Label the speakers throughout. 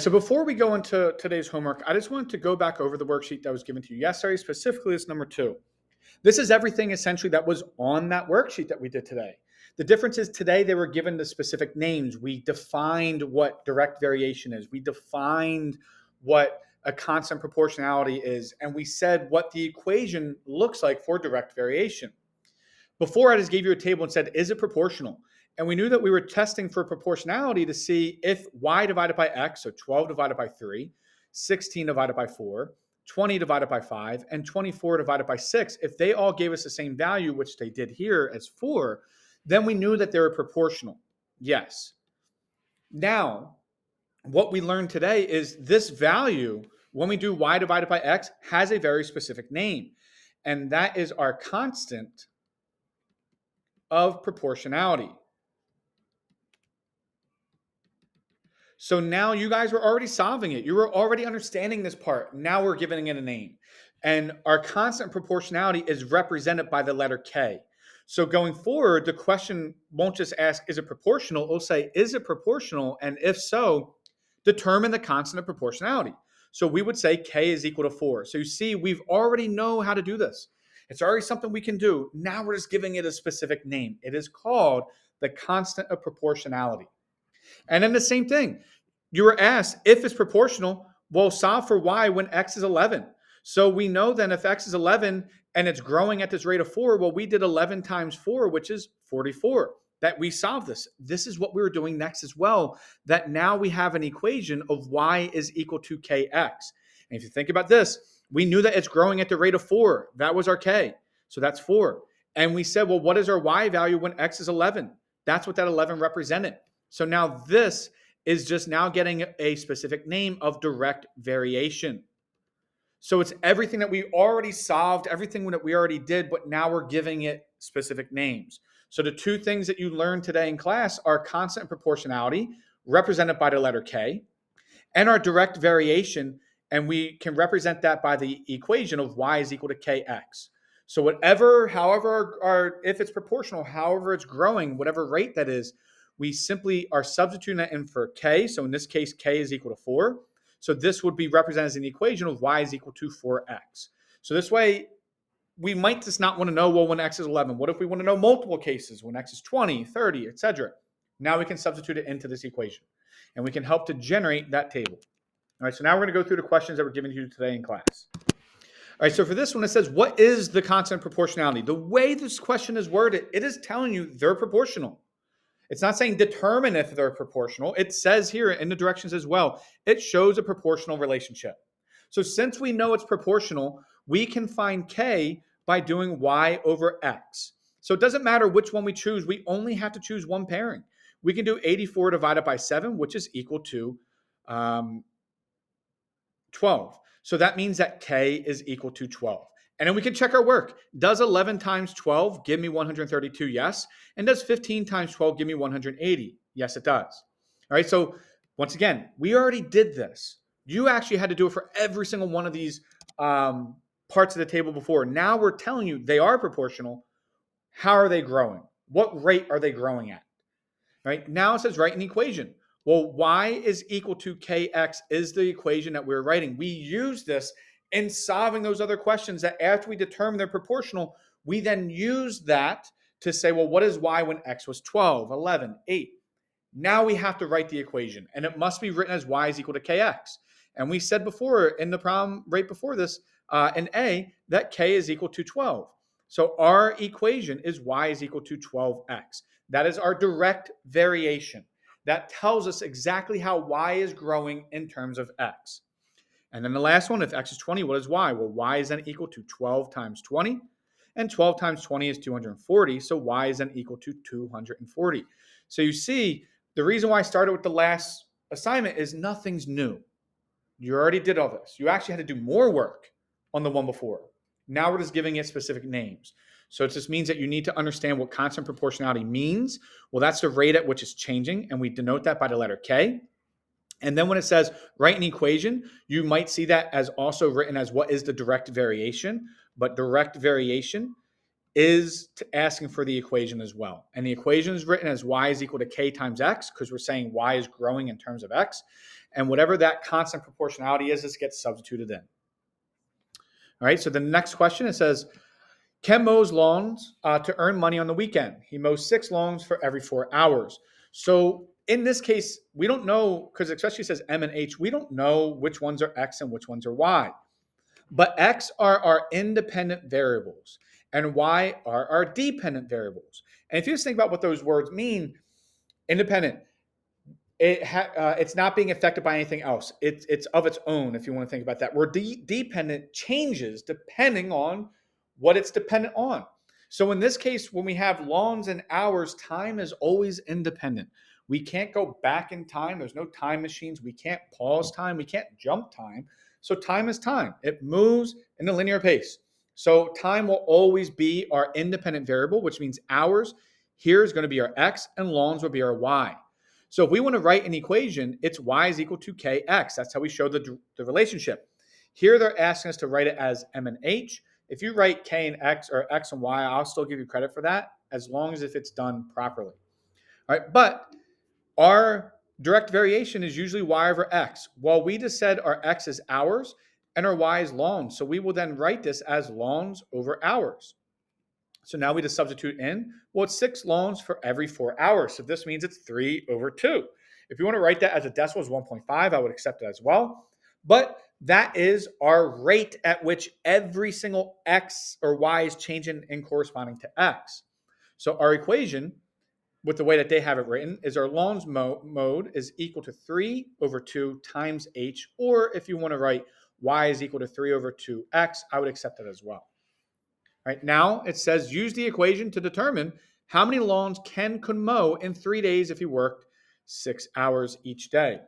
Speaker 1: So before we go into today's homework, I just wanted to go back over the worksheet that was given to you yesterday, specifically this number 2. This is everything essentially that was on that worksheet that we did today. The difference is today they were given the specific names. We defined what direct variation is. We defined what a constant proportionality is, and we said what the equation looks like for direct variation. Before, I just gave you a table and said, is it proportional? And we knew that we were testing for proportionality to see if y divided by x, so 12 divided by 3, 16 divided by 4, 20 divided by 5, and 24 divided by 6, if they all gave us the same value, which they did here as 4, then we knew that they were proportional. Yes. Now, what we learned today is this value, when we do y divided by x, has a very specific name. And that is our constant of proportionality. So now you guys were already solving it. You were already understanding this part. Now we're giving it a name. And our constant proportionality is represented by the letter K. So going forward, the question won't just ask, is it proportional? It'll say, is it proportional? And if so, determine the constant of proportionality. So we would say K is equal to 4. So you see, we've already know how to do this. It's already something we can do. Now we're just giving it a specific name. It is called the constant of proportionality. And then the same thing, you were asked if it's proportional, well, solve for y when x is 11. So we know then if x is 11 and it's growing at this rate of 4, well, we did 11 times 4, which is 44. That we solved this. This is what we were doing next as well, that now we have an equation of y is equal to kx. And if you think about this, we knew that it's growing at the rate of 4. That was our k. So that's 4. And we said, well, what is our y value when x is 11? That's what that 11 represented. So now this is just now getting a specific name of direct variation. So it's everything that we already solved, everything that we already did, but now we're giving it specific names. So the two things that you learned today in class are constant proportionality, represented by the letter K, and our direct variation, and we can represent that by the equation of y is equal to kx. So whatever, however, if it's proportional, however it's growing, whatever rate that is, we simply are substituting that in for k. So in this case, k is equal to 4. So this would be represented as an equation of y is equal to 4x. So this way, we might just not want to know, well, when x is 11. What if we want to know multiple cases, when x is 20, 30, etc.? Now we can substitute it into this equation, and we can help to generate that table. All right, so now we're going to go through the questions that were given to you today in class. All right, so for this one, it says, what is the constant proportionality? The way this question is worded, it is telling you they're proportional. It's not saying determine if they're proportional. It says here in the directions as well, it shows a proportional relationship. So since we know it's proportional, we can find K by doing y over x. So it doesn't matter which one we choose. We only have to choose one pairing. We can do 84 divided by 7, which is equal to 12. So that means that K is equal to 12. And then we can check our work. Does 11 times 12 give me 132? Yes. And does 15 times 12 give me 180? Yes, it does. All right. So once again, we already did this. You actually had to do it for every single one of these parts of the table before. Now we're telling you they are proportional. How are they growing? What rate are they growing at? All right. Now it says write an equation. Well, y is equal to kx is the equation that we're writing. We use this in solving those other questions that after we determine they're proportional, we then use that to say, well, what is y when x was 12, 11, 8? Now we have to write the equation, and it must be written as y is equal to kx. And we said before in the problem right before this, in A, that k is equal to 12. So our equation is y is equal to 12x. That is our direct variation. That tells us exactly how y is growing in terms of x. And then the last one, if x is 20, what is y? Well, y is then equal to 12 times 20, and 12 times 20 is 240, so y is then equal to 240. So you see, the reason why I started with the last assignment is nothing's new. You already did all this. You actually had to do more work on the one before. Now we're just giving it specific names. So it just means that you need to understand what constant proportionality means. Well, that's the rate at which it's changing, and we denote that by the letter K. And then when it says write an equation, you might see that as also written as what is the direct variation, but direct variation is asking for the equation as well. And the equation is written as y is equal to k times x, because we're saying y is growing in terms of x. And whatever that constant proportionality is, this gets substituted in. All right, so the next question, it says, Ken mows lawns to earn money on the weekend. He mows 6 lawns for every 4 hours. So in this case, we don't know, because especially says M and H, we don't know which ones are X and which ones are Y. But X are our independent variables and Y are our dependent variables. And if you just think about what those words mean, independent, it's not being affected by anything else. It's of its own, if you want to think about that. Where dependent changes depending on what it's dependent on. So in this case, when we have lawns and hours, time is always independent. We can't go back in time. There's no time machines. We can't pause time. We can't jump time. So time is time. It moves in a linear pace. So time will always be our independent variable, which means hours here is going to be our X and lawns will be our Y. So if we want to write an equation, it's y is equal to kx. That's how we show the relationship. Here they're asking us to write it as m and h. If you write k and x or x and y, I'll still give you credit for that as long as if it's done properly. All right, but our direct variation is usually y over x. Well, we just said our x is hours and our y is lawns. So we will then write this as lawns over hours. So now we just substitute in, well, it's 6 lawns for every 4 hours. So this means it's 3 over 2. If you want to write that as a decimal as 1.5, I would accept it as well. But that is our rate at which every single x or y is changing in corresponding to x. So our equation, with the way that they have it written, is our lawns mode is equal to 3 over 2 times h. Or if you want to write y is equal to 3 over 2x, I would accept that as well. Right now, it says use the equation to determine how many lawns Ken could mow in 3 days if he worked 6 hours each day.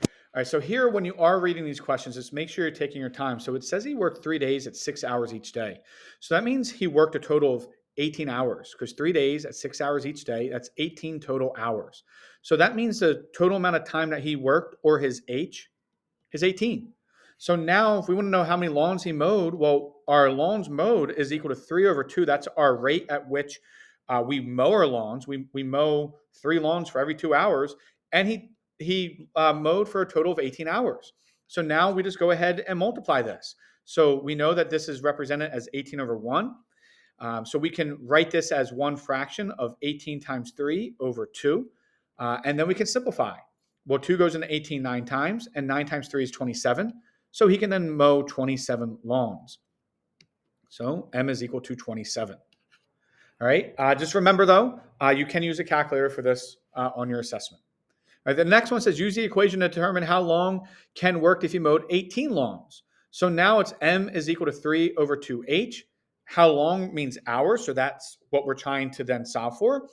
Speaker 1: All right, so here when you are reading these questions, just make sure you're taking your time. So it says he worked 3 days at 6 hours each day. So that means he worked a total of 18 hours because 3 days at 6 hours each day, that's 18 total hours. So that means the total amount of time that he worked, or his H, is 18. So now if we want to know how many lawns he mowed, well, our lawns mowed is equal to 3 over 2. That's our rate at which we mow our lawns. We mow 3 lawns for every 2 hours, and he mowed for a total of 18 hours. So now we just go ahead and multiply this. So we know that this is represented as 18 over 1. So we can write this as 1 fraction of 18 times 3 over 2. And then we can simplify. Well, 2 goes into 18 9 times, and 9 times 3 is 27. So he can then mow 27 lawns. So M is equal to 27. All right. Just remember, though, you can use a calculator for this on your assessment. All right, the next one says use the equation to determine how long Ken worked if he mowed 18 lawns. So now it's M is equal to 3 over 2H. How long means hours. So that's what we're trying to then solve for.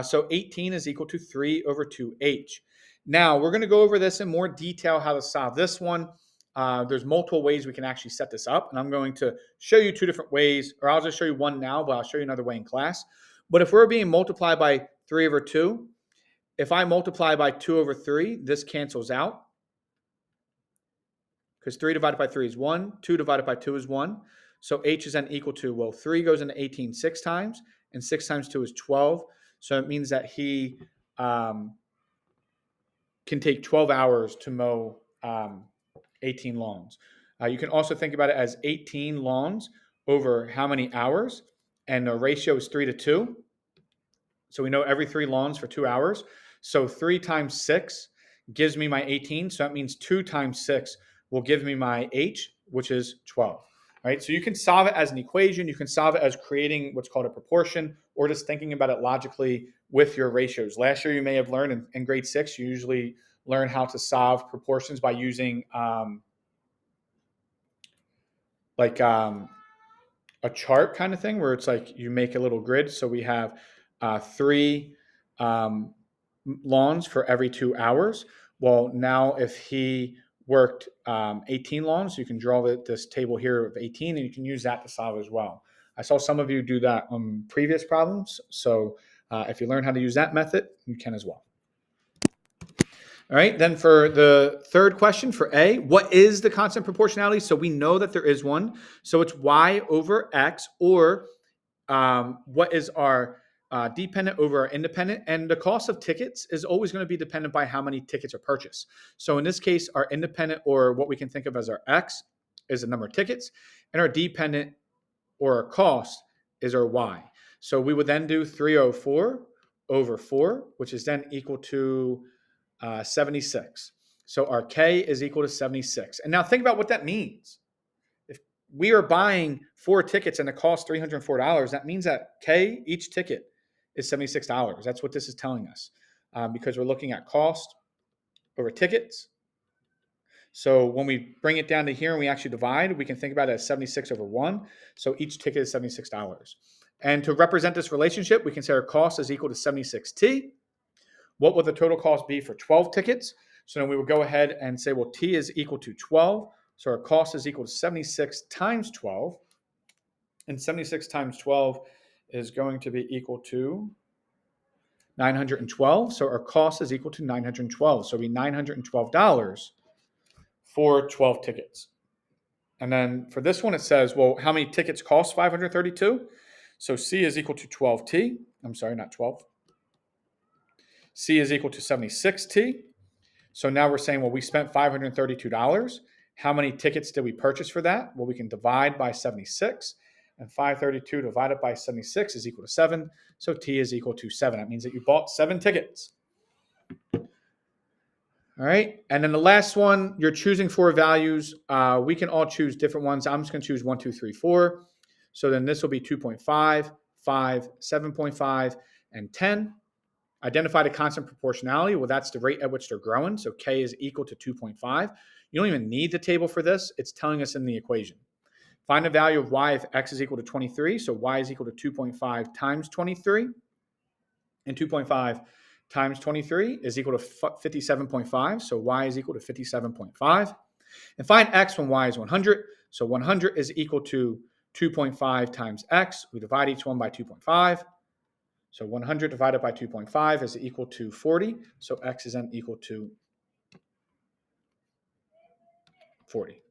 Speaker 1: So 18 is equal to 3 over 2H. Now, we're going to go over this in more detail, how to solve this one. There's multiple ways we can actually set this up, and I'm going to show you 2 different ways, or I'll just show you one now, but I'll show you another way in class. But if we're being multiplied by 3 over 2, if I multiply by 2 over 3, this cancels out because 3 divided by 3 is 1, 2 divided by 2 is 1. So H is then equal to, well, 3 goes into 18 6 times, and 6 times 2 is 12. So it means that he can take 12 hours to mow 18 lawns. You can also think about it as 18 lawns over how many hours, and the ratio is 3 to 2. So we know every 3 lawns for 2 hours. So 3 times 6 gives me my 18. So that means 2 times 6 will give me my H, which is 12. All right, so you can solve it as an equation. You can solve it as creating what's called a proportion, or just thinking about it logically with your ratios. Last year, you may have learned in grade 6, you usually learn how to solve proportions by using a chart kind of thing, where it's like you make a little grid. So we have 3 lawns for every 2 hours. Well, now if he worked 18 lawns, you can draw this table here of 18, and you can use that to solve as well. I saw some of you do that on previous problems. So if you learn how to use that method, you can as well. All right, then for the third question for A, what is the constant proportionality? So we know that there is one. So it's y over x, or what is our dependent over our independent, and the cost of tickets is always going to be dependent by how many tickets are purchased. So in this case, our independent, or what we can think of as our X, is the number of tickets, and our dependent or our cost is our Y. So we would then do 304 over 4, which is then equal to 76. So our K is equal to 76. And now think about what that means. If we are buying 4 tickets and it costs $304, that means that K, each ticket, is $76. That's what this is telling us, because we're looking at cost over tickets. So when we bring it down to here and we actually divide, we can think about it as 76 over 1. So each ticket is $76. And to represent this relationship, we can say our cost is equal to 76T. What would the total cost be for 12 tickets? So then we would go ahead and say, well, T is equal to 12. So our cost is equal to 76 times 12. And 76 times 12 is going to be equal to 912. So our cost is equal to 912. So it'll be $912 for 12 tickets. And then for this one, it says, well, how many tickets cost 532? So C is equal to 12T. I'm sorry, not 12. C is equal to 76T. So now we're saying, well, we spent $532. How many tickets did we purchase for that? Well, we can divide by 76. And 532 divided by 76 is equal to 7. So T is equal to 7. That means that you bought 7 tickets. All right. And then the last one, you're choosing 4 values. We can all choose different ones. I'm just going to choose 1, 2, 3, 4. So then this will be 2.5, 5, 7.5, and 10. Identify the constant proportionality. Well, that's the rate at which they're growing. So K is equal to 2.5. You don't even need the table for this. It's telling us in the equation. Find the value of Y if X is equal to 23. So Y is equal to 2.5 times 23. And 2.5 times 23 is equal to 57.5. So Y is equal to 57.5. And find X when Y is 100. So 100 is equal to 2.5 times X. We divide each one by 2.5. So 100 divided by 2.5 is equal to 40. So X is then equal to 40.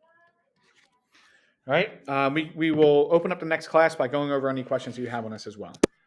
Speaker 1: All right. We will open up the next class by going over any questions you have on this as well.